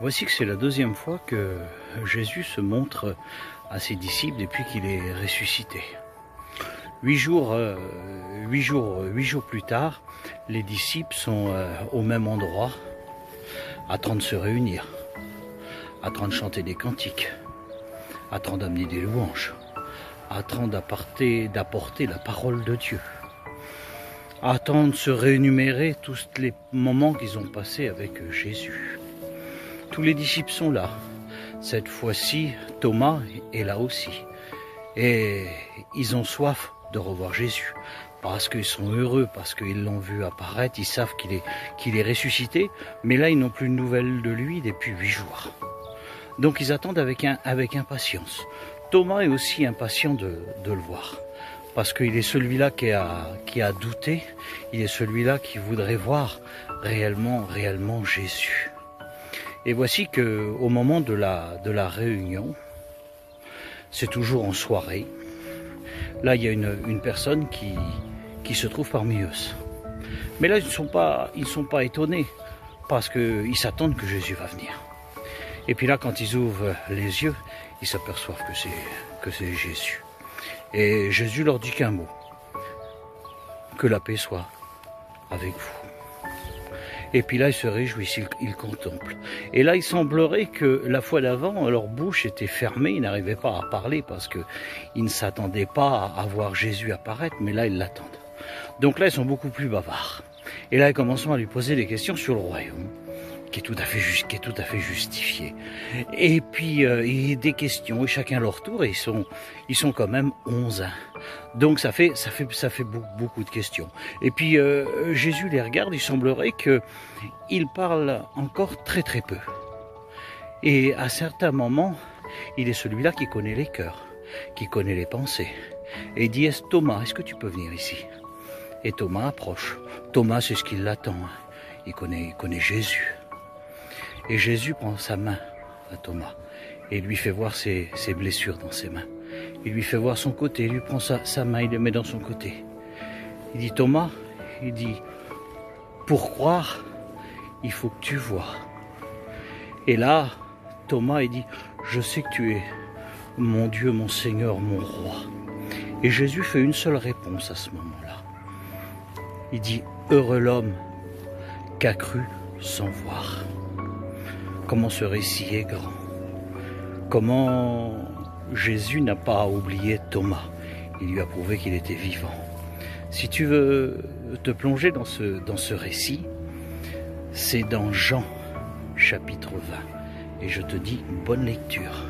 Voici que c'est la deuxième fois que Jésus se montre à ses disciples depuis qu'il est ressuscité. 8 jours plus tard, les disciples sont au même endroit, à train de se réunir, à train de chanter des cantiques, à train d'amener des louanges, à train d'apporter la parole de Dieu, à train de se réénumérer tous les moments qu'ils ont passés avec Jésus. Tous les disciples sont là. Cette fois-ci, Thomas est là aussi. Et ils ont soif de revoir Jésus. Parce qu'ils sont heureux, parce qu'ils l'ont vu apparaître, ils savent qu'il est ressuscité. Mais là, ils n'ont plus de nouvelles de lui depuis 8 jours. Donc ils attendent avec impatience. Thomas est aussi impatient de le voir. Parce qu'il est celui-là qui a douté. Il est celui-là qui voudrait voir réellement Jésus. Et voici que au moment de la réunion, c'est toujours en soirée, là il y a une personne qui se trouve parmi eux. Mais là ils ne sont pas étonnés parce qu'ils s'attendent que Jésus va venir. Et puis là quand ils ouvrent les yeux, ils s'aperçoivent que c'est Jésus. Et Jésus leur dit qu'un mot, que la paix soit avec vous. Et puis là, ils se réjouissent, ils contemplent. Et là, il semblerait que la fois d'avant, leur bouche était fermée, ils n'arrivaient pas à parler parce qu'ils ne s'attendaient pas à voir Jésus apparaître, mais là, ils l'attendent. Donc là, ils sont beaucoup plus bavards. Et là, ils commencent à lui poser des questions sur le royaume, qui est tout à fait justifié. Et puis, des questions, et chacun leur tour, et ils sont quand même 11. Donc ça fait beaucoup de questions. Et puis Jésus les regarde, il semblerait qu'il parle encore très peu. Et à certains moments, il est celui-là qui connaît les cœurs, qui connaît les pensées. Et il dit, Thomas, est-ce que tu peux venir ici? Et Thomas approche. Thomas, c'est ce qu'il l'attend. Il connaît Jésus. Et Jésus prend sa main à Thomas et lui fait voir ses blessures dans ses mains. Il lui fait voir son côté, il lui prend sa main, il le met dans son côté. Il dit, Thomas, il dit, pour croire, il faut que tu vois. Et là, Thomas, il dit, je sais que tu es mon Dieu, mon Seigneur, mon roi. Et Jésus fait une seule réponse à ce moment-là. Il dit, heureux l'homme qu'a cru sans voir. Comment ce récit est grand. Comment Jésus n'a pas oublié Thomas. Il lui a prouvé qu'il était vivant. Si tu veux te plonger dans ce récit, c'est dans Jean, chapitre 20. Et je te dis bonne lecture.